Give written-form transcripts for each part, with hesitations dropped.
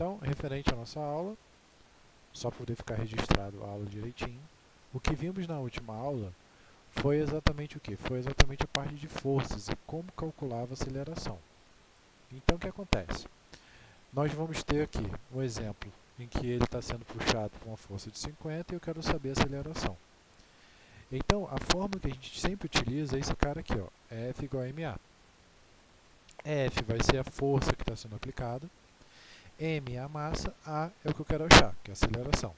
Então, referente à nossa aula, só para poder ficar registrado a aula direitinho, o que vimos na última aula foi exatamente o que? Foi exatamente a parte de forças e como calculava a aceleração. Então, o que acontece? Nós vamos ter aqui um exemplo em que ele está sendo puxado por uma força de 50 e eu quero saber a aceleração. Então, a fórmula que a gente sempre utiliza é esse cara aqui, ó, F igual a ma. F vai ser a força que está sendo aplicada, m é a massa, a é o que eu quero achar, que é a aceleração.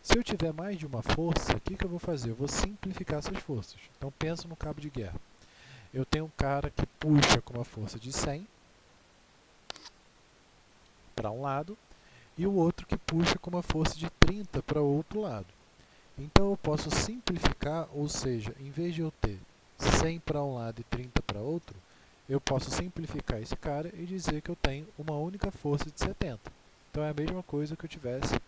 Se eu tiver mais de uma força, o que eu vou fazer? Eu vou simplificar essas forças. Então, pensa no cabo de guerra. Eu tenho um cara que puxa com uma força de 100 para um lado e o outro que puxa com uma força de 30 para o outro lado. Então, eu posso simplificar, ou seja, em vez de eu ter 100 para um lado e 30 para outro, eu posso simplificar esse cara e dizer que eu tenho uma única força de 70. Então, é a mesma coisa que eu tivesse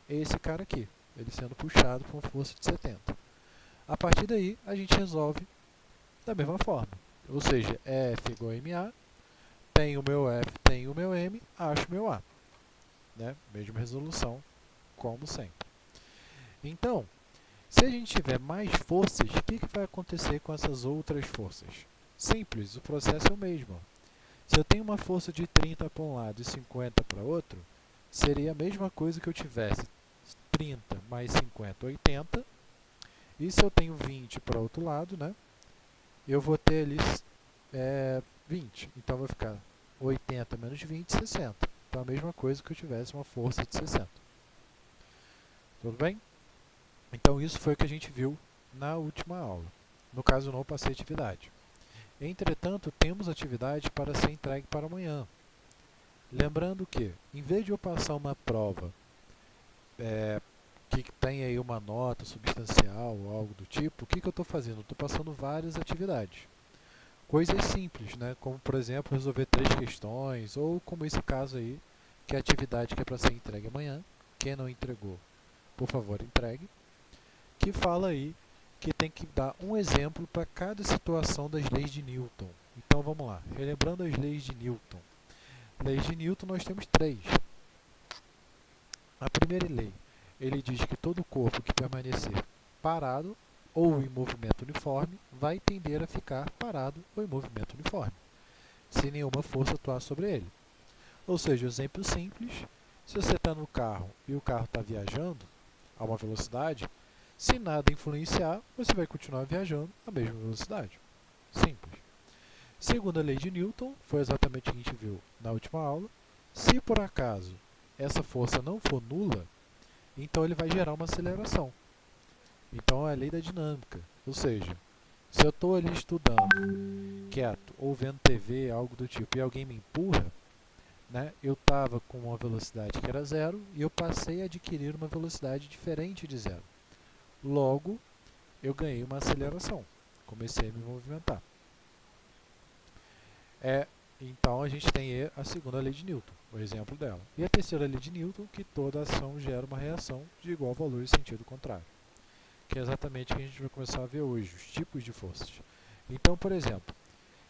esse cara aqui, ele sendo puxado por uma força de 70. A partir daí, a gente resolve da mesma forma. Ou seja, F igual a ma, tenho o meu F, tenho o meu M, acho o meu A. Né? Mesma resolução, como sempre. Então, se a gente tiver mais forças, o que vai acontecer com essas outras forças? Simples, o processo é o mesmo. Se eu tenho uma força de 30 para um lado e 50 para outro, seria a mesma coisa que eu tivesse 30 mais 50, 80. E se eu tenho 20 para o outro lado, né, eu vou ter ali 20. Então vai ficar 80 menos 20, 60. Então a mesma coisa que eu tivesse uma força de 60. Tudo bem? Então isso foi o que a gente viu na última aula. No caso, eu não passei atividade. Entretanto, temos atividade para ser entregue para amanhã. Lembrando que, em vez de eu passar uma prova que tem aí uma nota substancial ou algo do tipo, o que eu estou fazendo? Eu estou passando várias atividades. Coisas simples, né? Como, por exemplo, resolver 3 questões, ou como esse caso aí, que é a atividade que é para ser entregue amanhã. Quem não entregou, por favor, entregue. Que fala aí que tem que dar um exemplo para cada situação das leis de Newton. Então vamos lá, relembrando as leis de Newton. Leis de Newton nós temos 3. A primeira lei, ele diz que todo corpo que permanecer parado ou em movimento uniforme vai tender a ficar parado ou em movimento uniforme, se nenhuma força atuar sobre ele. Ou seja, exemplo simples, se você está no carro e o carro está viajando a uma velocidade, se nada influenciar, você vai continuar viajando à mesma velocidade. Simples. Segunda lei de Newton, foi exatamente o que a gente viu na última aula. Se por acaso essa força não for nula, então ele vai gerar uma aceleração. Então é a lei da dinâmica. Ou seja, se eu estou ali estudando, quieto, ou vendo TV, algo do tipo, e alguém me empurra, né, eu estava com uma velocidade que era 0 e eu passei a adquirir uma velocidade diferente de 0. Logo, eu ganhei uma aceleração. Comecei a me movimentar. Então, a gente tem a segunda lei de Newton, o exemplo dela. E a terceira lei de Newton, que toda ação gera uma reação de igual valor e sentido contrário. Que é exatamente o que a gente vai começar a ver hoje, os tipos de forças. Então, por exemplo,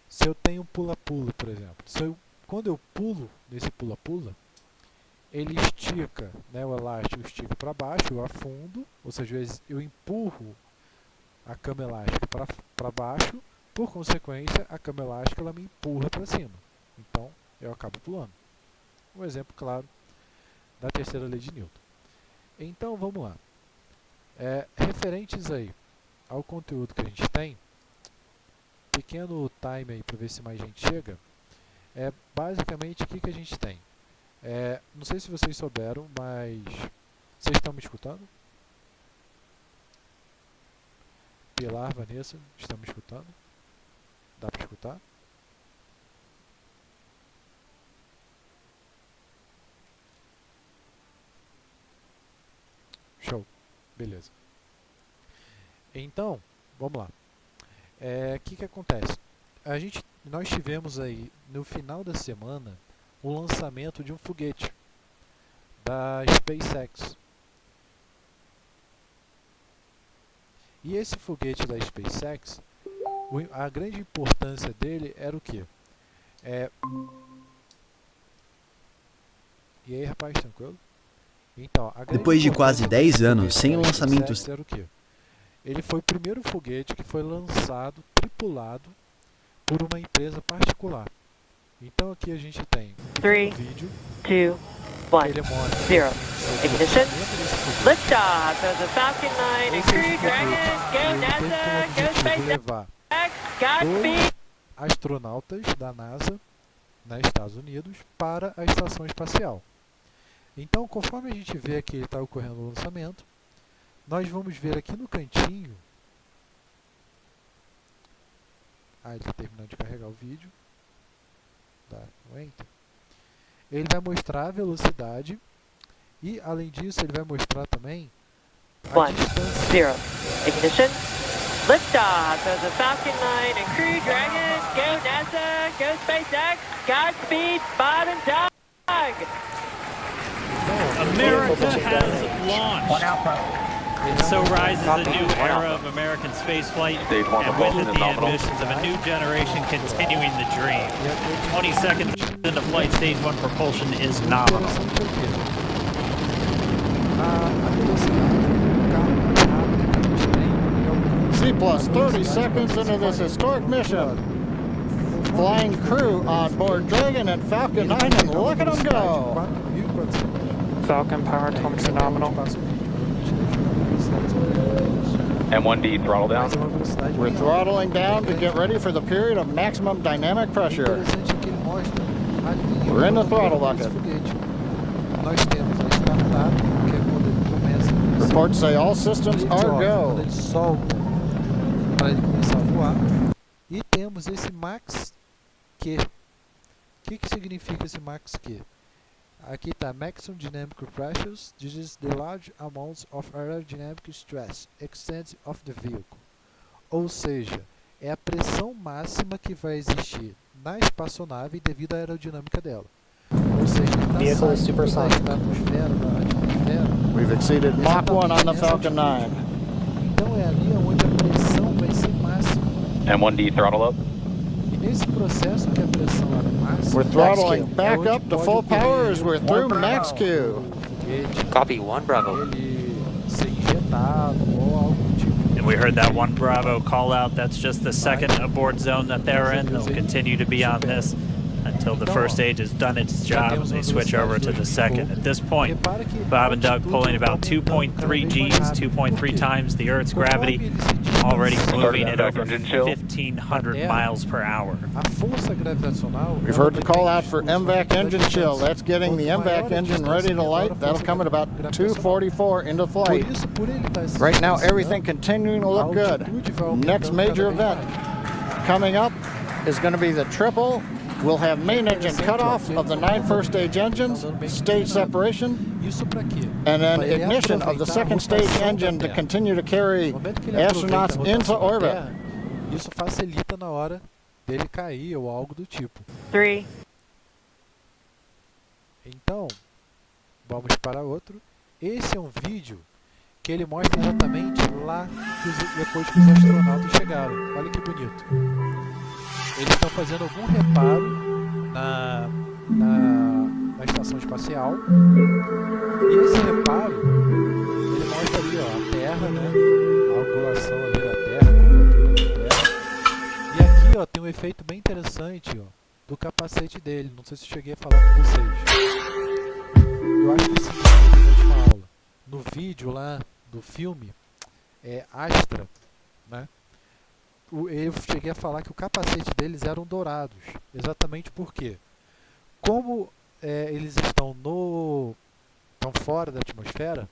se eu tenho um pula-pula, por exemplo, quando eu pulo nesse pula-pula, ele estica, né, o elástico estica para baixo, eu afundo, ou seja, eu empurro a cama elástica para baixo, por consequência, a cama elástica ela me empurra para cima. Então, eu acabo pulando. Um exemplo claro da terceira lei de Newton. Então, vamos lá. Referentes aí ao conteúdo que a gente tem, pequeno time aí para ver se mais gente chega, basicamente o que a gente tem. Não sei se vocês souberam, mas vocês estão me escutando? Pilar, Vanessa, estão me escutando? Dá para escutar? Show. Beleza. Então, vamos lá. O que acontece? Nós tivemos aí, no final da semana, o lançamento de um foguete da SpaceX. E esse foguete da SpaceX, a grande importância dele era o quê? E aí, rapaz, tranquilo? Então, a grande Depois de quase importância desse 10 anos foguete sem da lançamentos, SpaceX era o quê? Ele foi o primeiro foguete que foi lançado, tripulado, por uma empresa particular. Então aqui a gente tem um 3, vídeo 2, que 1, ele mostra 0. sobre o Ignition. lançamento desse foguete. Liftoff of the Falcon 9 and Esse Crew Dragon. foguete, Go ele teve como NASA. Go objetivo SpaceX. levar Godspeed. 2 astronautas da NASA, nos Estados Unidos, para a estação espacial. Então, conforme a gente vê aqui está ocorrendo o lançamento, nós vamos ver aqui no cantinho. Ele está terminando de carregar o vídeo. Dá um enter. Ele vai mostrar a velocidade e, além disso, ele vai mostrar também a 1, distância. 0. Ignition. Liftoff of the Falcon 9 and Crew Dragon. Go NASA. Go SpaceX. Godspeed. Spot and Dog. America has launched. So rises a new era of American spaceflight, and with it the ambitions of a new generation continuing the dream. 20 seconds into flight, stage 1 propulsion is nominal. Interessante é que a velocidade do carro mais rápido que a gente tem é o C plus 30 seconds into this historic mission. Flying crew on board Dragon and Falcon 9, and look at them go! 4.400. Falcon power telemetry nominal. M1D throttle down. We're throttling down to get ready for the period of maximum dynamic pressure. Interessante é que ele mostra a linha We're in the do throttle desse bucket. foguete. Nós temos a startup, que é quando ele começa Reports say all systems are quando go. ele solta para ele começar a voar. E temos esse Max Q. O que significa esse Max Q? Aqui está Maximum Dynamic Pressures. This is the large amounts of aerodynamic stress extent of the vehicle. Ou seja, é a pressão máxima que vai existir na espaçonave devido à aerodinâmica dela. Ou seja, ele está saindo da estratosfera, da atmosfera. We've exceeded Mach 1 on the Falcon 9. Então é ali onde a pressão vai ser máxima. M1D throttle up. E nesse processo que a pressão era máxima, We're throttling é back onde up to pode full ocorrer power as we're through o Max Q. foguete, Copy 1 Bravo. ele ser injetado ou algo do tipo. And we heard that 1 Bravo call out. That's just the second abort zone that they're in. They'll continue to be on this until the first stage has done its job and they switch over to the second. At this point, Bob and Doug pulling about 2.3 Gs, 2.3 times the Earth's gravity, already moving at over 1,500 miles per hour. A força gravitacional. We've heard the call out for MVAC engine chill. That's getting the MVAC engine ready to light. That'll come at about 2:44 into flight. Right now, everything continuing to look good. Next major event coming up is going to be the triple. We'll have main engine cutoff of the 9 first stage engines, stage separation, Isso para quê? and then Pra ele ignition of the aproveitar a second stage rotação da engine to Terra. continue to carry No momento que ele astronauts aproveita a into rotação da orbit. Terra, isso facilita na hora dele cair ou algo do tipo. 3, Então, vamos para outro. Esse é um vídeo que ele mostra exatamente lá depois que os astronautas chegaram. Olha que bonito. Eles estão fazendo algum reparo na estação espacial. E esse reparo, ele mostra ali, ó, a Terra, né? A angulação ali da Terra, a curvatura da Terra. E aqui, ó, tem um efeito bem interessante, ó, do capacete dele. Não sei se eu cheguei a falar com vocês. Eu acho que sim, na última aula. No vídeo lá do filme, Astra, né? Eu cheguei a falar que o capacete deles eram dourados. Exatamente porque, como eles estão fora da atmosfera,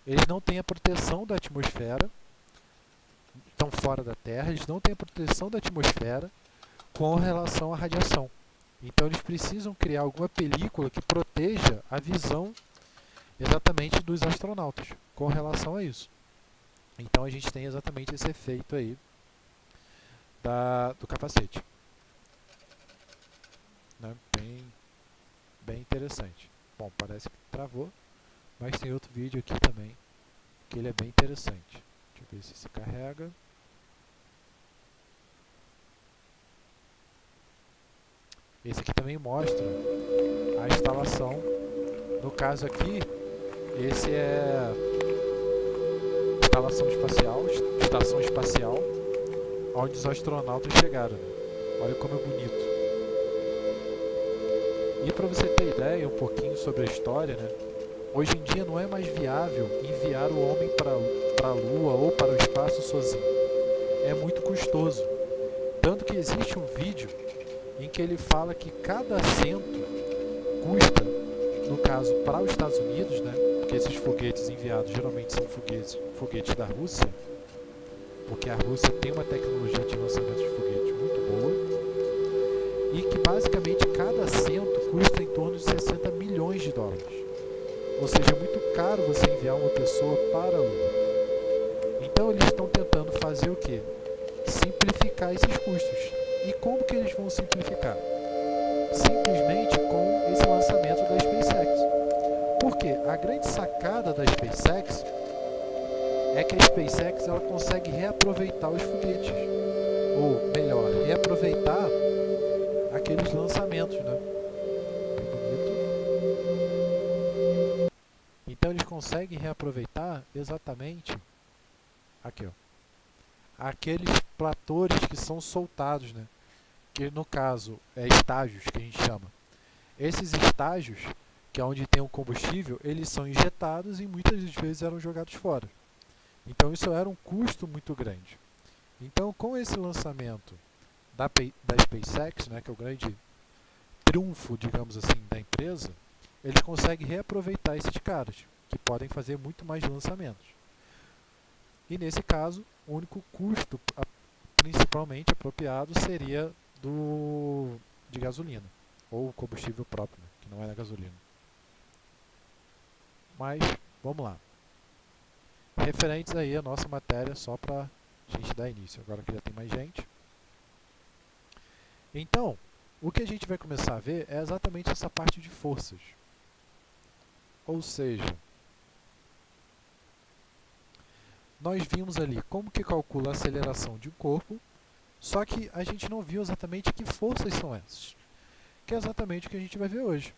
eles não têm a proteção da atmosfera, estão fora da Terra, eles não têm a proteção da atmosfera com relação à radiação. Então eles precisam criar alguma película que proteja a visão exatamente dos astronautas com relação a isso. Então a gente tem exatamente esse efeito aí do capacete, né? Bem interessante. Bom, parece que travou, mas tem outro vídeo aqui também que ele é bem interessante. Deixa eu ver se carrega. Esse aqui também mostra a instalação caso aqui, esse é estação espacial, onde os astronautas chegaram. Olha como é bonito. E para você ter ideia um pouquinho sobre a história, né? Hoje em dia não é mais viável enviar o homem para a Lua ou para o espaço sozinho. É muito custoso. Tanto que existe um vídeo em que ele fala que cada assento custa, no caso para os Estados Unidos, né? Porque esses foguetes enviados geralmente são foguetes da Rússia, porque a Rússia tem uma tecnologia de lançamento de foguete muito boa, e que basicamente cada assento custa em torno de 60 milhões de dólares. Ou seja, é muito caro você enviar uma pessoa para a Lua. Então eles estão tentando fazer o quê? Simplificar esses custos. E como que eles vão simplificar? Simplesmente com esse lançamento da SpaceX. Porque a grande sacada da SpaceX é que a SpaceX ela consegue reaproveitar os foguetes. Ou melhor, reaproveitar aqueles lançamentos, né? Bem bonito. Então eles conseguem reaproveitar exatamente aqui, ó, aqueles platores que são soltados, né? Que no caso é estágios que a gente chama. Esses estágios, que é onde tem o combustível, eles são injetados e muitas vezes eram jogados fora. Então isso era um custo muito grande. Então com esse lançamento da SpaceX, né, que é o grande triunfo, digamos assim, da empresa, eles conseguem reaproveitar esses caras, que podem fazer muito mais lançamentos. E nesse caso, o único custo principalmente apropriado seria de gasolina, ou combustível próprio, né, que não é na gasolina. Mas, vamos lá. Referentes aí a nossa matéria, só para a gente dar início, agora que já tem mais gente. Então, o que a gente vai começar a ver é exatamente essa parte de forças. Ou seja, nós vimos ali como que calcula a aceleração de um corpo, só que a gente não viu exatamente que forças são essas, que é exatamente o que a gente vai ver hoje.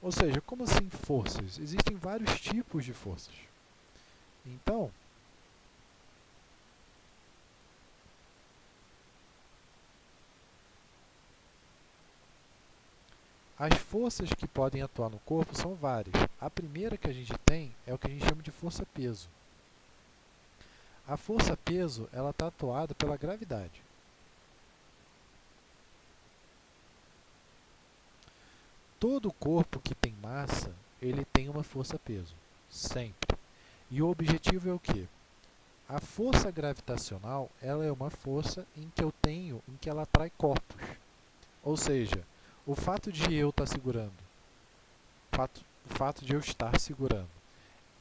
Ou seja, como assim forças? Existem vários tipos de forças. Então, as forças que podem atuar no corpo são várias. A primeira que a gente tem é o que a gente chama de força-peso. A força-peso ela está atuada pela gravidade. Todo corpo que tem massa, ele tem uma força-peso, sempre. E o objetivo é o quê? A força gravitacional, ela é uma força em que ela atrai corpos. Ou seja, o fato de eu estar segurando, o fato de eu estar segurando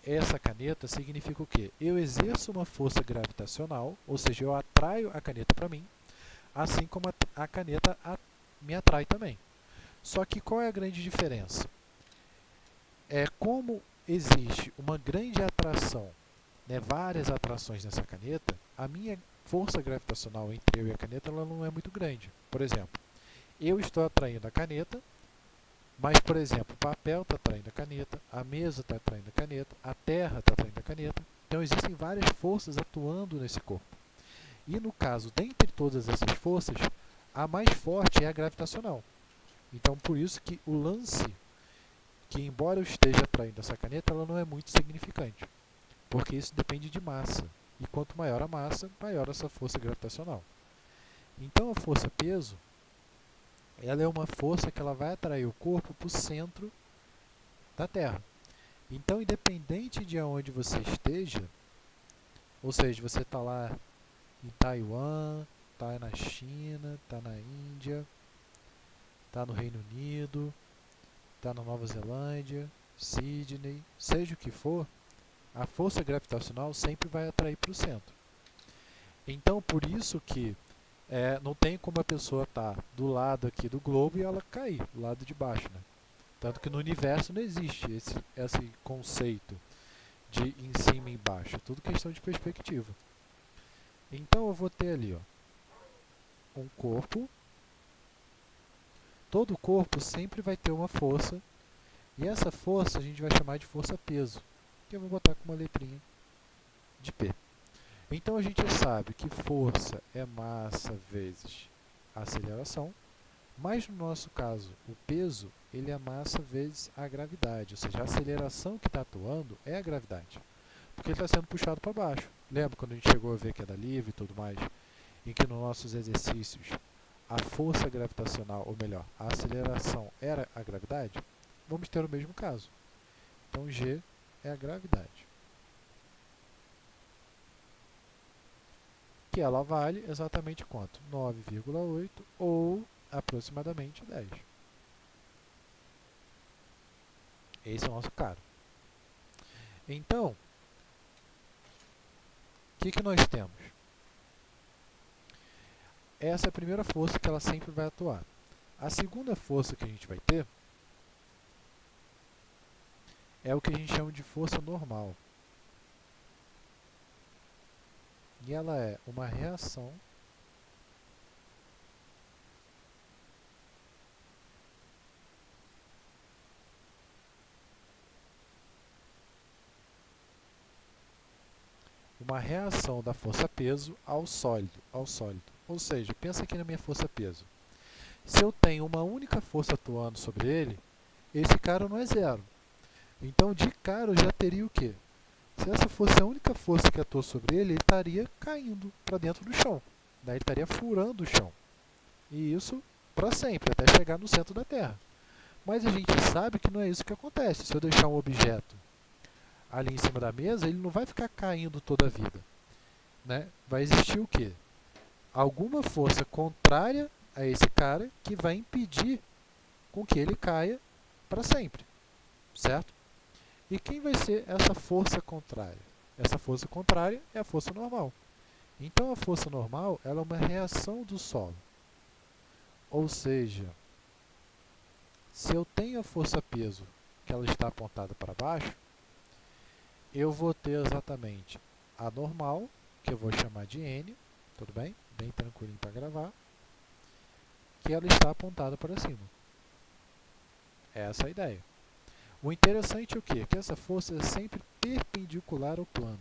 essa caneta significa o quê? Eu exerço uma força gravitacional, ou seja, eu atraio a caneta para mim, assim como a caneta me atrai também. Só que qual é a grande diferença? É como existe uma grande atração, né, várias atrações nessa caneta, a minha força gravitacional entre eu e a caneta ela não é muito grande. Por exemplo, eu estou atraindo a caneta, mas, por exemplo, o papel está atraindo a caneta, a mesa está atraindo a caneta, a terra está atraindo a caneta. Então, existem várias forças atuando nesse corpo. E, no caso, dentre todas essas forças, a mais forte é a gravitacional. Então, por isso que o lance, que embora eu esteja atraindo essa caneta, ela não é muito significante. Porque isso depende de massa. E quanto maior a massa, maior essa força gravitacional. Então, a força-peso, ela é uma força que ela vai atrair o corpo para o centro da Terra. Então, independente de onde você esteja, ou seja, você está lá em Taiwan, está na China, está na Índia, está no Reino Unido, está na Nova Zelândia, Sydney, seja o que for, a força gravitacional sempre vai atrair para o centro. Então, por isso que não tem como a pessoa estar do lado aqui do globo e ela cair, do lado de baixo, né? Tanto que no universo não existe esse conceito de em cima e embaixo, é tudo questão de perspectiva. Então eu vou ter ali, ó, um corpo. Todo corpo sempre vai ter uma força E essa força a gente vai chamar de força-peso, que eu vou botar com uma letrinha de P. Então a gente sabe que força é massa vezes a aceleração, mas no nosso caso, o peso ele é massa vezes a gravidade, ou seja, a aceleração que está atuando é a gravidade, porque ele está sendo puxado para baixo. Lembra quando a gente chegou a ver queda livre e tudo mais, em que nos nossos exercícios a força gravitacional, ou melhor, a aceleração era a gravidade? Vamos ter o mesmo caso. Então G é a gravidade, que ela vale exatamente quanto? 9,8 ou aproximadamente 10. Esse é o nosso caro. Então, o que nós temos? Essa é a primeira força que ela sempre vai atuar. A segunda força que a gente vai ter é o que a gente chama de força normal. E ela é uma reação da força-peso ao sólido. Ou seja, pensa aqui na minha força-peso. Se eu tenho uma única força atuando sobre ele, esse cara não é zero. Então, de cara, eu já teria o quê? Se essa fosse a única força que atua sobre ele, ele estaria caindo para dentro do chão. Daí ele estaria furando o chão. E isso para sempre, até chegar no centro da Terra. Mas a gente sabe que não é isso que acontece. Se eu deixar um objeto ali em cima da mesa, ele não vai ficar caindo toda a vida, né? Vai existir o quê? Alguma força contrária a esse cara que vai impedir com que ele caia para sempre, certo? E quem vai ser essa força contrária? Essa força contrária é a força normal. Então a força normal ela é uma reação do solo. Ou seja, se eu tenho a força-peso que ela está apontada para baixo, eu vou ter exatamente a normal, que eu vou chamar de N, tudo bem? Bem tranquilinho para gravar, que ela está apontada para cima. Essa é a ideia. O interessante é o quê? Que essa força é sempre perpendicular ao plano.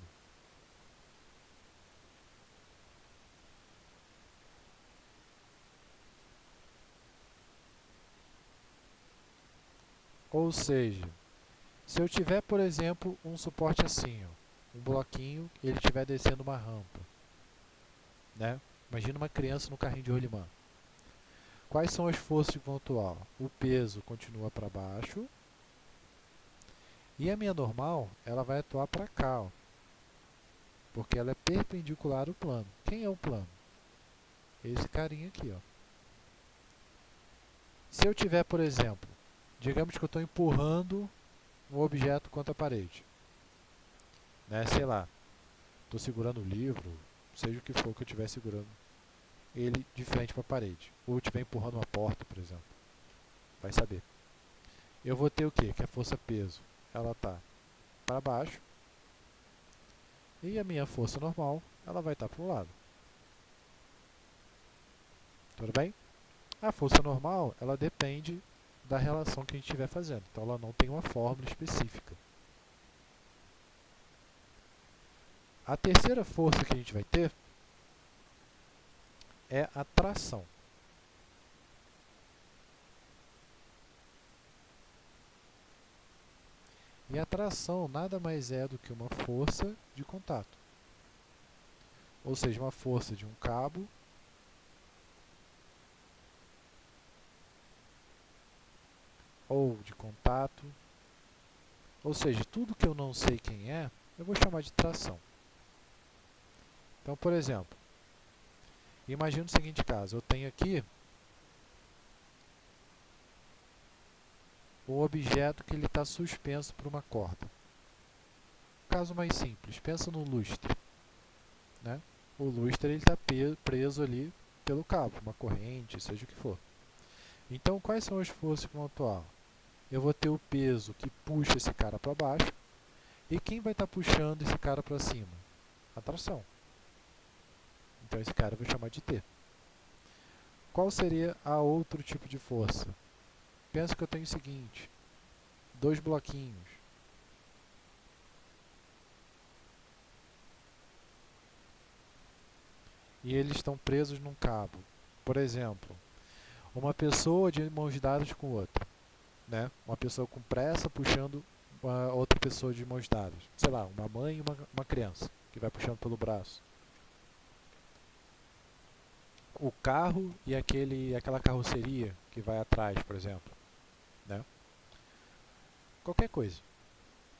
Ou seja, se eu tiver, por exemplo, um suporte assim, ó, um bloquinho, e ele estiver descendo uma rampa, né? Imagina uma criança no carrinho de rolimã. Quais são as forças que vão atuar? O peso continua para baixo, e a minha normal, ela vai atuar para cá, ó, porque ela é perpendicular ao plano. Quem é o plano? Esse carinha aqui, ó. Se eu tiver, por exemplo, digamos que eu estou empurrando um objeto contra a parede, né? Sei lá, estou segurando o livro, seja o que for que eu estiver segurando ele de frente para a parede, ou eu estiver empurrando uma porta, por exemplo, vai saber. Eu vou ter o quê? Que a força-peso ela está para baixo e a minha força normal ela vai estar para o lado. Tudo bem? A força normal ela depende da relação que a gente estiver fazendo, então ela não tem uma fórmula específica. A terceira força que a gente vai ter é a tração. E a tração nada mais é do que uma força de contato. Ou seja, uma força de um cabo ou de contato. Ou seja, tudo que eu não sei quem é, eu vou chamar de tração. Então, por exemplo, imagina o seguinte caso, eu tenho aqui um objeto que ele está suspenso por uma corda. Caso mais simples, pensa no lustre, né? O lustre está preso ali pelo cabo, uma corrente, seja o que for. Então, quais são as forças que vão atuar? Eu vou ter o peso que puxa esse cara para baixo, e quem vai estar puxando esse cara para cima? A tração. Então esse cara eu vou chamar de T. Qual seria a outro tipo de força? Pensa que eu tenho o seguinte, 2 bloquinhos. E eles estão presos num cabo. Por exemplo, uma pessoa de mãos dadas com outra, né? Uma pessoa com pressa puxando outra pessoa de mãos dadas. Sei lá, uma mãe e uma criança que vai puxando pelo braço. O carro e aquela carroceria que vai atrás, por exemplo, né? Qualquer coisa.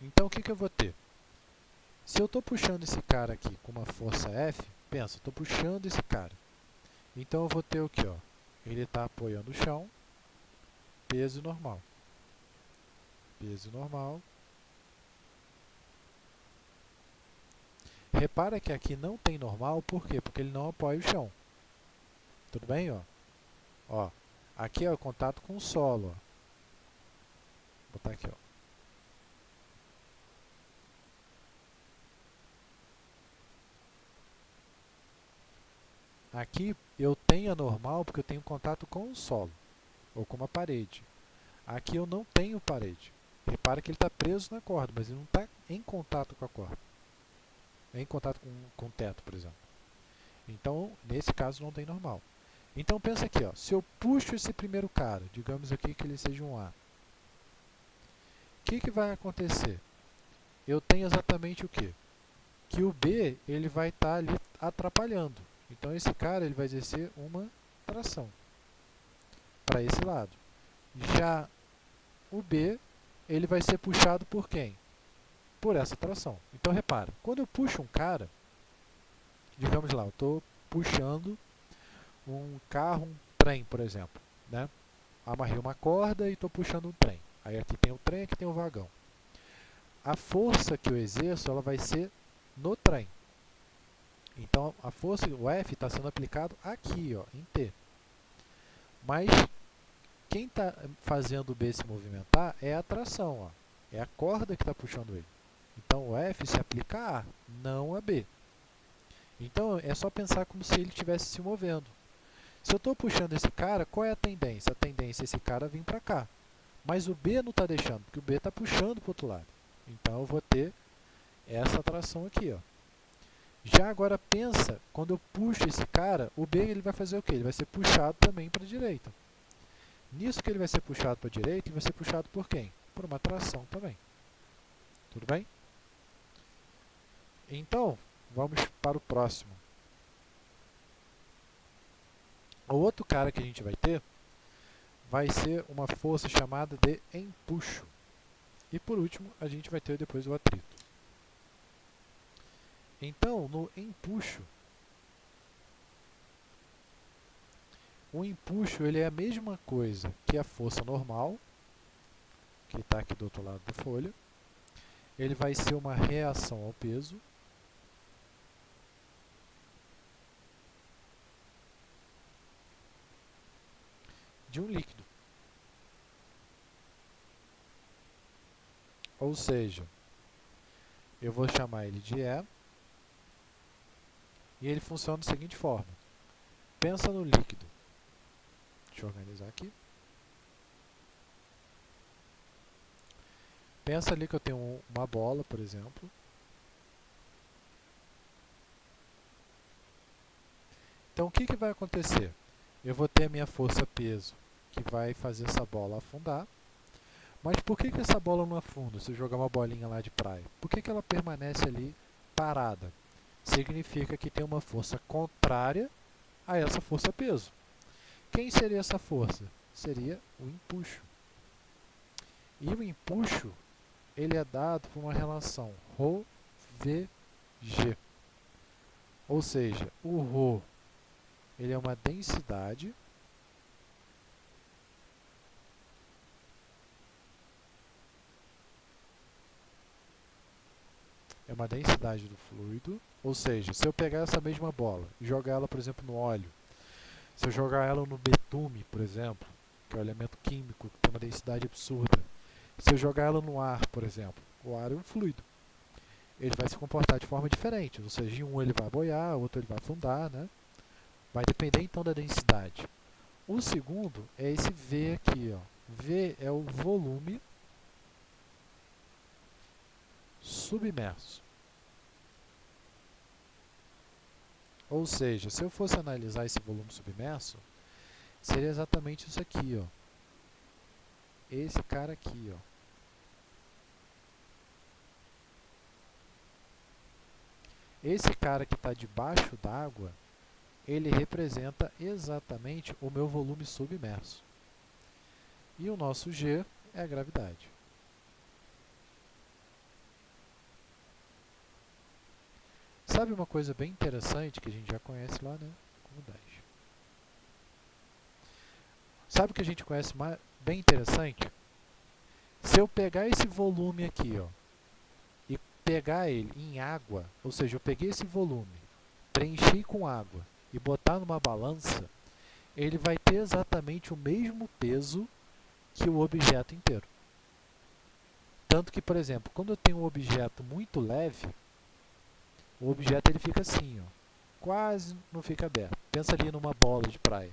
Então o que eu vou ter? Se eu estou puxando esse cara aqui com uma força F, pensa, estou puxando esse cara. Então eu vou ter o que, ó? Ele está apoiando o chão, peso normal. Peso normal. Repara que aqui não tem normal, por quê? Porque ele não apoia o chão. Tudo bem, ó? Ó, aqui é o contato com o solo, ó. Vou botar aqui, ó. Aqui eu tenho a normal porque eu tenho contato com o solo, ou com uma parede. Aqui eu não tenho parede. Repara que ele está preso na corda, mas ele não está em contato com a corda. Em contato com o teto, por exemplo. Então, nesse caso, não tem normal. Então, pensa aqui, ó, se eu puxo esse primeiro cara, digamos aqui que ele seja um A, o que vai acontecer? Eu tenho exatamente o quê? Que o B ele vai estar ali atrapalhando. Então, esse cara ele vai exercer uma tração para esse lado. Já o B ele vai ser puxado por quem? Por essa tração. Então, repara, quando eu puxo um cara, digamos lá, eu estou puxando um carro, um trem, por exemplo, né? Amarrei uma corda e estou puxando um trem. Aí aqui tem o trem, aqui tem o vagão. A força que eu exerço, ela vai ser no trem. Então, a força, o F está sendo aplicado aqui, ó, em T. Mas, quem está fazendo o B se movimentar é a tração, ó. É a corda que está puxando ele. Então, o F se aplica a A, não a B. Então, é só pensar como se ele estivesse se movendo. Se eu estou puxando esse cara, qual é a tendência? A tendência é esse cara vir para cá. Mas o B não está deixando, porque o B está puxando para o outro lado. Então, eu vou ter essa tração aqui, ó. Já agora pensa, quando eu puxo esse cara, o B ele vai fazer o quê? Ele vai ser puxado também para a direita. Nisso que ele vai ser puxado para a direita, ele vai ser puxado por quem? Por uma tração também. Tudo bem? Então, vamos para o próximo. O outro cara que a gente vai ter vai ser uma força chamada de empuxo. E por último, a gente vai ter depois o atrito. Então, no empuxo, o empuxo ele é a mesma coisa que a força normal, que está aqui do outro lado da folha. Ele vai ser uma reação ao peso. De um líquido. Ou seja, eu vou chamar ele de E. E ele funciona da seguinte forma. Pensa no líquido. Deixa eu organizar aqui. Pensa ali que eu tenho uma bola, por exemplo. Então, o que vai acontecer? Eu vou ter a minha força-peso, que vai fazer essa bola afundar. Mas por que essa bola não afunda se eu jogar uma bolinha lá de praia? Por que ela permanece ali parada? Significa que tem uma força contrária a essa força-peso. Quem seria essa força? Seria o empuxo. E o empuxo, ele é dado por uma relação ρ-v-g. Ou seja, o ρ ele é uma densidade do fluido. Ou seja, se eu pegar essa mesma bola e jogar ela, por exemplo, no óleo, se eu jogar ela no betume, por exemplo, que é um elemento químico que tem uma densidade absurda, se eu jogar ela no ar, por exemplo, o ar é um fluido, ele vai se comportar de forma diferente. Ou seja, em um ele vai boiar, outro ele vai afundar, né? Vai depender então da densidade. O segundo é esse V aqui, ó. V é o volume submerso. Ou seja, se eu fosse analisar esse volume submerso, seria exatamente isso aqui, ó. Esse cara aqui, ó. Esse cara que está debaixo d'água, ele representa exatamente o meu volume submerso. E o nosso G é a gravidade. Sabe uma coisa bem interessante que a gente já conhece lá, né? Como 10. Sabe o que a gente conhece bem interessante? Se eu pegar esse volume aqui, ó, e pegar ele em água, ou seja, eu peguei esse volume, preenchi com água e botar numa balança, ele vai ter exatamente o mesmo peso que o objeto inteiro. Tanto que, por exemplo, quando eu tenho um objeto muito leve, o objeto ele fica assim, ó, quase não fica aberto. Pensa ali numa bola de praia,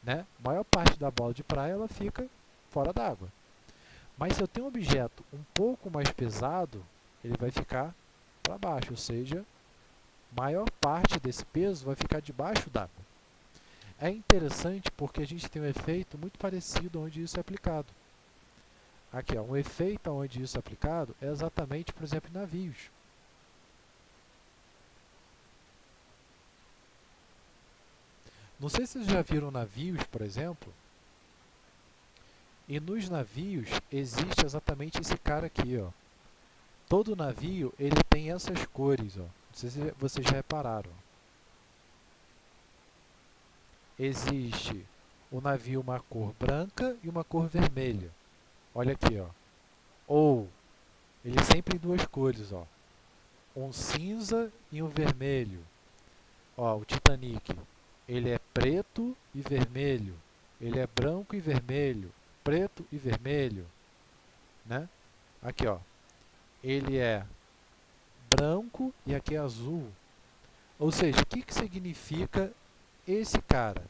né? A maior parte da bola de praia ela fica fora d'água. Mas se eu tenho um objeto um pouco mais pesado, ele vai ficar para baixo, ou seja, maior parte desse peso vai ficar debaixo d'água. É interessante porque a gente tem um efeito muito parecido onde isso é aplicado. Aqui, ó, um efeito onde isso é aplicado é exatamente, por exemplo, em navios. Não sei se vocês já viram navios, por exemplo, e nos navios existe exatamente esse cara aqui, ó. Todo navio ele tem essas cores, ó. Não sei se vocês já repararam. Existe o navio uma cor branca e uma cor vermelha. Olha aqui, ó. Ou ele sempre em duas cores, ó. Um cinza e um vermelho. Ó, o Titanic. Ele é preto e vermelho. Ele é branco e vermelho. Preto e vermelho, né? Aqui, ó. Ele é branco e aqui é azul. Ou seja, o que significa esse cara?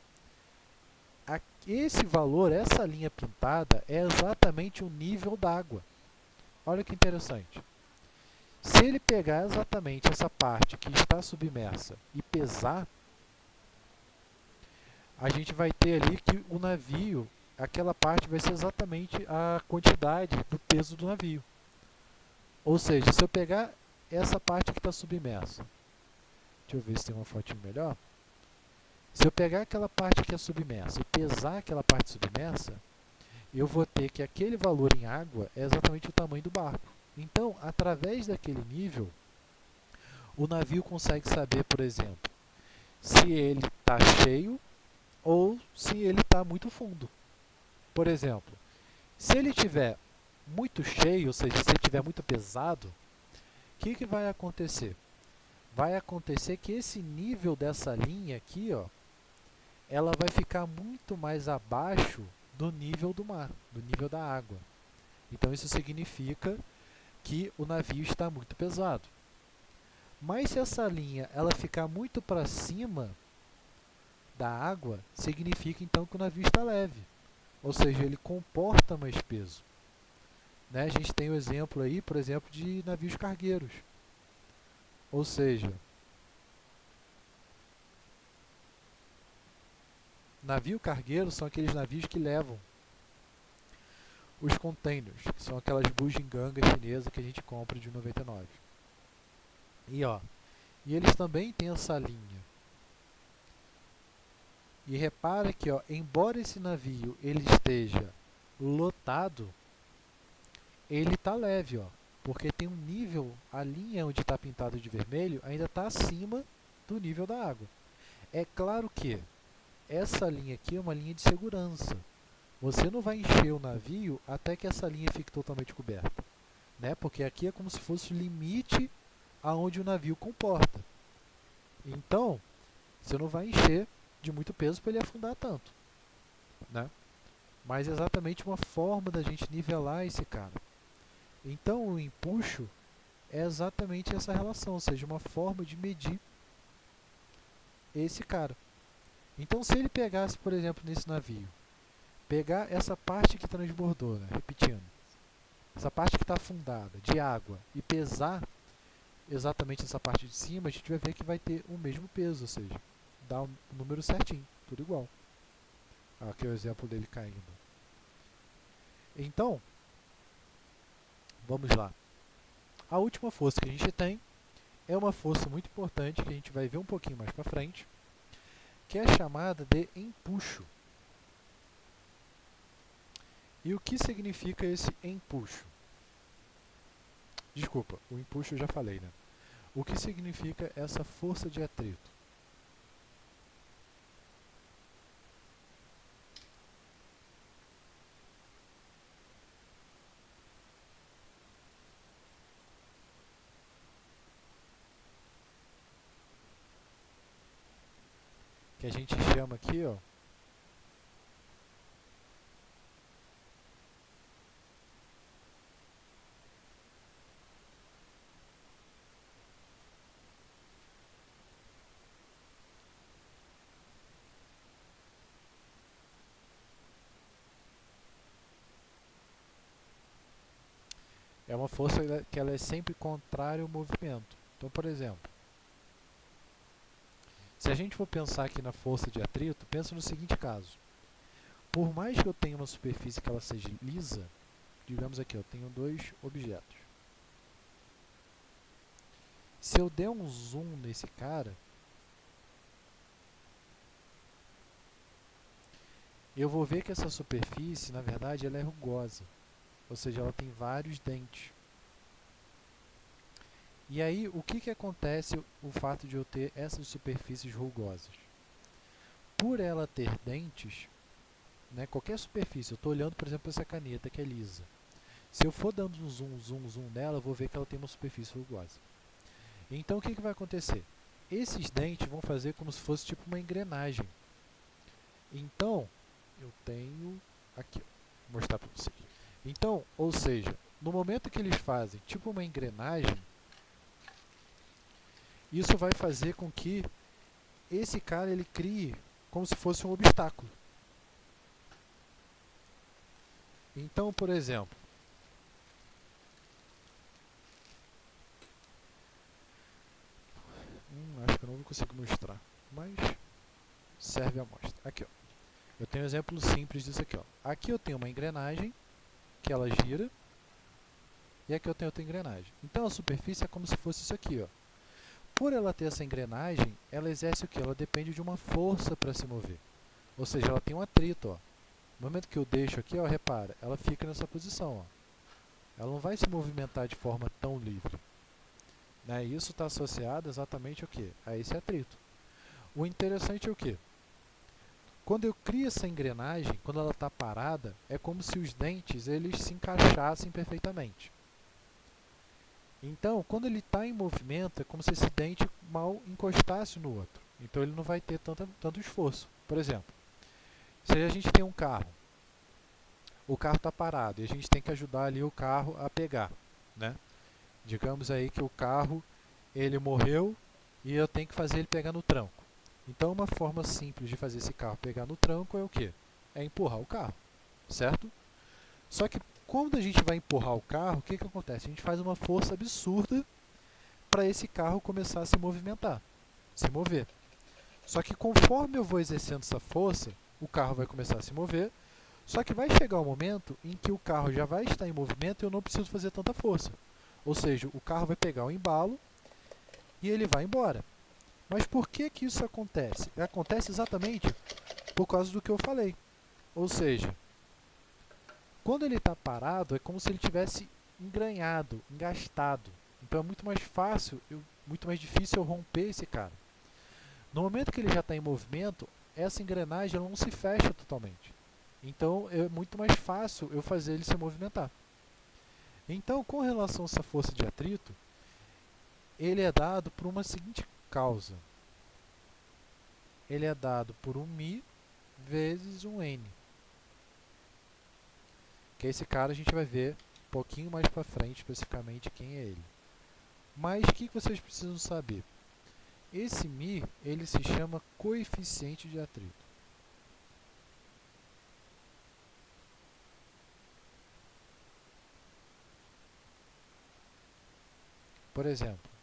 Esse valor, essa linha pintada, é exatamente o nível d'água. Olha que interessante. Se ele pegar exatamente essa parte que está submersa e pesar, a gente vai ter ali que o navio, aquela parte vai ser exatamente a quantidade do peso do navio. Ou seja, se eu pegar essa parte que está submersa, deixa eu ver se tem uma fotinho melhor. Se eu pegar aquela parte que é submersa e pesar aquela parte submersa, eu vou ter que aquele valor em água é exatamente o tamanho do barco. Então, através daquele nível, o navio consegue saber, por exemplo, se ele está cheio ou se ele está muito fundo. Por exemplo, se ele estiver muito cheio, ou seja, se ele estiver muito pesado, o que vai acontecer? Vai acontecer que esse nível dessa linha aqui, ó, ela vai ficar muito mais abaixo do nível do mar, do nível da água. Então isso significa que o navio está muito pesado. Mas se essa linha ela ficar muito para cima da água, significa então que o navio está leve. Ou seja, ele comporta mais peso. Né? A gente tem o exemplo aí, por exemplo, de navios cargueiros. Ou seja, navio cargueiro são aqueles navios que levam os containers, que são aquelas bugigangas chinesas que a gente compra de 99. E eles também têm essa linha. E repara que, ó, embora esse navio ele esteja lotado, ele está leve, ó, porque tem um nível, a linha onde está pintado de vermelho ainda está acima do nível da água. É claro que essa linha aqui é uma linha de segurança. Você não vai encher o navio até que essa linha fique totalmente coberta, né? Porque aqui é como se fosse o limite aonde o navio comporta. Então, você não vai encher de muito peso para ele afundar tanto, né? Mas é exatamente uma forma da gente nivelar esse cara. Então, o empuxo é exatamente essa relação, ou seja, uma forma de medir esse cara. Então, se ele pegasse, por exemplo, nesse navio, pegar essa parte que transbordou, né, repetindo, essa parte que está afundada, de água, e pesar, exatamente essa parte de cima, a gente vai ver que vai ter o mesmo peso, ou seja, dá o número certinho, tudo igual. Aqui é o exemplo dele caindo. Então, vamos lá. A última força que a gente tem é uma força muito importante, que a gente vai ver um pouquinho mais para frente, que é chamada de empuxo. E o que significa esse empuxo? Desculpa, o empuxo eu já falei, né? O que significa essa força de atrito? Que a gente chama aqui, ó, é uma força que ela é sempre contrária ao movimento. Então, por exemplo, se a gente for pensar aqui na força de atrito, pensa no seguinte caso. Por mais que eu tenha uma superfície que ela seja lisa, digamos aqui, eu tenho dois objetos. Se eu der um zoom nesse cara, eu vou ver que essa superfície, na verdade, ela é rugosa. Ou seja, ela tem vários dentes. E aí, o que acontece o fato de eu ter essas superfícies rugosas? Por ela ter dentes, né, qualquer superfície, eu estou olhando, por exemplo, essa caneta que é lisa. Se eu for dando um zoom nela, eu vou ver que ela tem uma superfície rugosa. Então, o que vai acontecer? Esses dentes vão fazer como se fosse tipo uma engrenagem. Então, eu tenho aqui, vou mostrar para vocês. Então, ou seja, no momento que eles fazem tipo uma engrenagem, isso vai fazer com que esse cara ele crie como se fosse um obstáculo. Então, por exemplo, acho que eu não vou conseguir mostrar, mas serve a amostra. Aqui, ó. Eu tenho um exemplo simples disso aqui, ó. Aqui eu tenho uma engrenagem que ela gira e aqui eu tenho outra engrenagem. Então a superfície é como se fosse isso aqui, ó. Por ela ter essa engrenagem, ela exerce o que? Ela depende de uma força para se mover. Ou seja, ela tem um atrito, ó. No momento que eu deixo aqui, ó, repara, ela fica nessa posição, ó. Ela não vai se movimentar de forma tão livre. Né? Isso está associado exatamente ao quê? A esse atrito. O interessante é o quê? Quando eu crio essa engrenagem, quando ela está parada, é como se os dentes eles se encaixassem perfeitamente. Então, quando ele está em movimento, é como se esse dente mal encostasse no outro. Então, ele não vai ter tanto esforço. Por exemplo, se a gente tem um carro, o carro está parado e a gente tem que ajudar ali o carro a pegar, né? Digamos aí que o carro ele morreu e eu tenho que fazer ele pegar no tranco. Então, uma forma simples de fazer esse carro pegar no tranco é o quê? É empurrar o carro, certo? Só que quando a gente vai empurrar o carro, o que acontece? A gente faz uma força absurda para esse carro começar a se movimentar, se mover. Só que conforme eu vou exercendo essa força, o carro vai começar a se mover, só que vai chegar um momento em que o carro já vai estar em movimento e eu não preciso fazer tanta força. Ou seja, o carro vai pegar o embalo e ele vai embora. Mas por que isso acontece? Acontece exatamente por causa do que eu falei. Ou seja, quando ele está parado, é como se ele tivesse engranhado, engastado. Então é muito mais fácil, muito mais difícil eu romper esse cara. No momento que ele já está em movimento, essa engrenagem ela não se fecha totalmente. Então é muito mais fácil eu fazer ele se movimentar. Então, com relação a essa força de atrito, ele é dado por uma seguinte causa. Ele é dado por um μ vezes um n. Que esse cara a gente vai ver um pouquinho mais para frente, especificamente, quem é ele. Mas o que vocês precisam saber? Esse μ, ele se chama coeficiente de atrito. Por exemplo,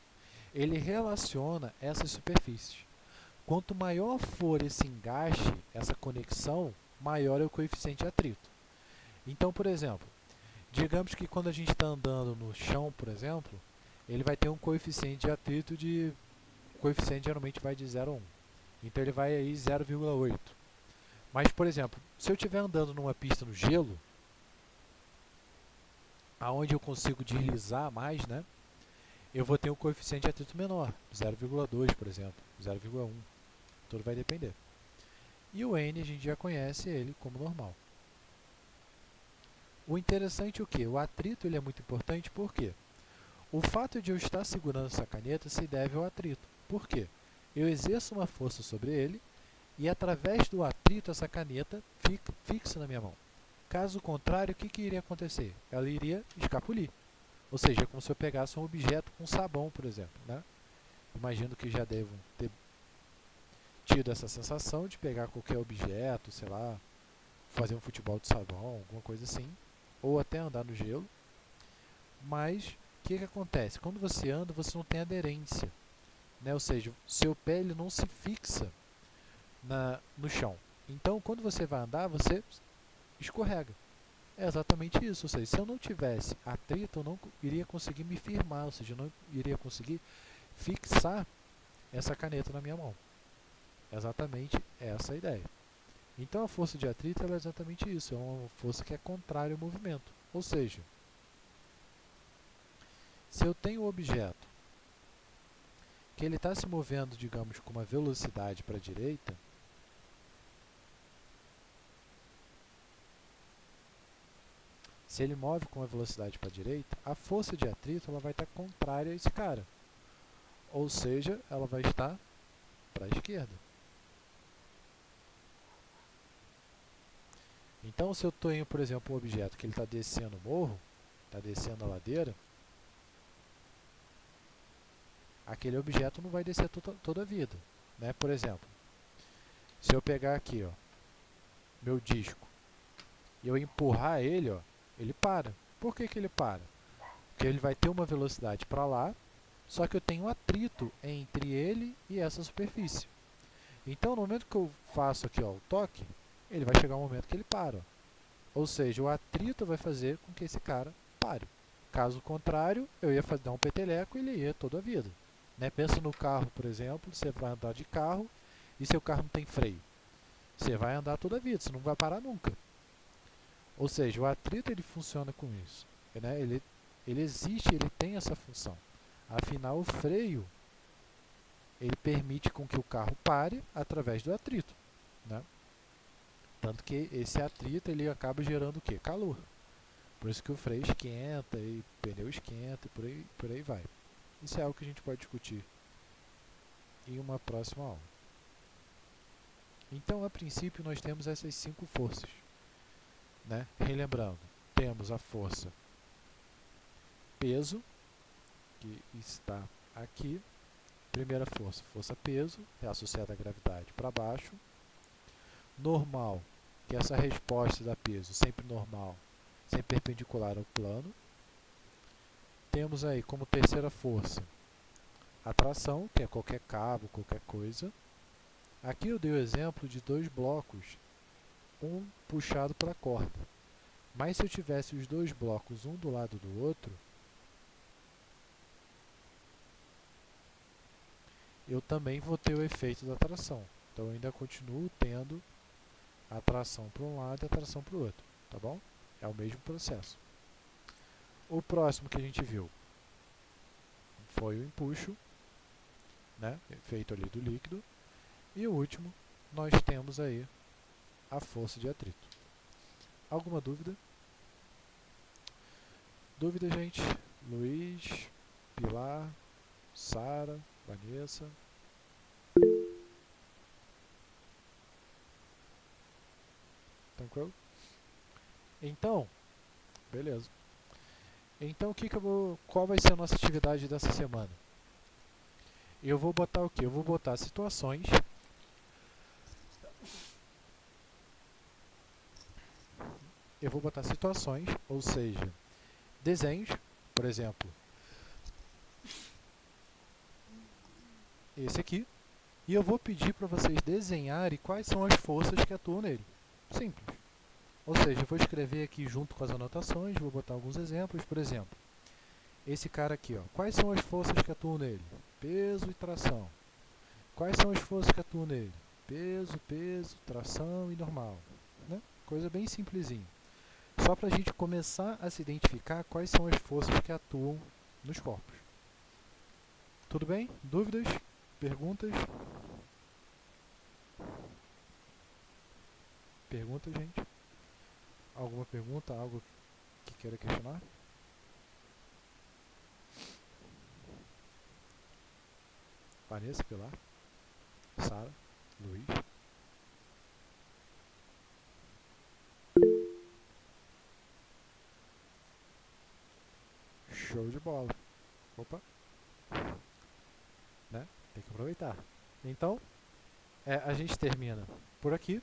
ele relaciona essas superfícies. Quanto maior for esse engaste, essa conexão, maior é o coeficiente de atrito. Então, por exemplo, digamos que quando a gente está andando no chão, por exemplo, ele vai ter um coeficiente de atrito o coeficiente geralmente vai de 0 a 1. Então ele vai aí 0,8. Mas, por exemplo, se eu estiver andando numa pista no gelo, aonde eu consigo deslizar mais, né, eu vou ter um coeficiente de atrito menor, 0,2, por exemplo, 0,1. Tudo vai depender. E o N a gente já conhece ele como normal. O interessante é o que? O atrito ele é muito importante porque o fato de eu estar segurando essa caneta se deve ao atrito. Por quê? Eu exerço uma força sobre ele e através do atrito essa caneta fica fixa na minha mão. Caso contrário, o que iria acontecer? Ela iria escapulir. Ou seja, é como se eu pegasse um objeto com sabão, por exemplo, né? Imagino que já devam ter tido essa sensação de pegar qualquer objeto, sei lá, fazer um futebol de sabão, alguma coisa assim, ou até andar no gelo. Mas o que acontece? Quando você anda, você não tem aderência, né? Ou seja, seu pé ele não se fixa no chão. Então, quando você vai andar, você escorrega. É exatamente isso. Ou seja, se eu não tivesse atrito, eu não iria conseguir me firmar, ou seja, eu não iria conseguir fixar essa caneta na minha mão. É exatamente essa a ideia. Então, a força de atrito ela é exatamente isso. É uma força que é contrária ao movimento. Ou seja, se eu tenho um objeto que ele está se movendo, digamos, com uma velocidade para a direita, se ele move com uma velocidade para a direita, a força de atrito ela vai estar contrária a esse cara. Ou seja, ela vai estar para a esquerda. Então, se eu tenho, por exemplo, um objeto que ele está descendo o morro, está descendo a ladeira, aquele objeto não vai descer toda a vida, né? Por exemplo, se eu pegar aqui, ó, meu disco, e eu empurrar ele, ó, ele para. Por que ele para? Porque ele vai ter uma velocidade para lá, só que eu tenho um atrito entre ele e essa superfície. Então, no momento que eu faço aqui, ó, o toque, ele vai chegar um momento que ele para. Ó. Ou seja, o atrito vai fazer com que esse cara pare. Caso contrário, eu ia dar um peteleco e ele ia toda a vida. Né? Pensa no carro, por exemplo, você vai andar de carro e seu carro não tem freio. Você vai andar toda a vida, você não vai parar nunca. Ou seja, o atrito ele funciona com isso. Né? Ele existe, ele tem essa função. Afinal, o freio ele permite com que o carro pare através do atrito. Né? Tanto que esse atrito ele acaba gerando o quê? Calor. Por isso que o freio esquenta, e o pneu esquenta, e por aí vai. Isso é algo que a gente pode discutir em uma próxima aula. Então, a princípio, nós temos essas 5 forças. Né? Relembrando, temos a força peso, que está aqui. Primeira força, força peso, é associada à gravidade para baixo. Normal, que é essa resposta da peso, sempre normal, sempre perpendicular ao plano. Temos aí como terceira força a tração, que é qualquer cabo, qualquer coisa. Aqui eu dei o exemplo de 2 blocos, um puxado pela corda. Mas se eu tivesse os 2 blocos um do lado do outro, eu também vou ter o efeito da tração. Então eu ainda continuo tendo a tração para um lado e a tração para o outro, tá bom? É o mesmo processo. O próximo que a gente viu foi o empuxo, né, feito ali do líquido. E o último, nós temos aí a força de atrito. Alguma dúvida? Dúvida, gente? Luiz, Pilar, Sara, Vanessa. Tranquilo? Então, beleza. Então, qual vai ser a nossa atividade dessa semana? Eu vou botar o quê? Eu vou botar situações. Ou seja, desenhos, por exemplo. esse aqui, e eu vou pedir para vocês desenharem quais são as forças que atuam nele. Simples. Ou seja, eu vou escrever aqui junto com as anotações, vou botar alguns exemplos. Por exemplo, esse cara aqui, ó, quais são as forças que atuam nele? Peso e tração. Quais são as forças que atuam nele? Peso, peso, tração e normal. Né? Coisa bem simplesinha. Só para a gente começar a se identificar quais são as forças que atuam nos corpos. Tudo bem? Dúvidas? Perguntas? Pergunta, gente? Alguma pergunta? Algo que queira questionar? Vanessa, Pilar, Sara, Luiz. Show de bola. Opa. Né? Tem que aproveitar. Então, a gente termina por aqui.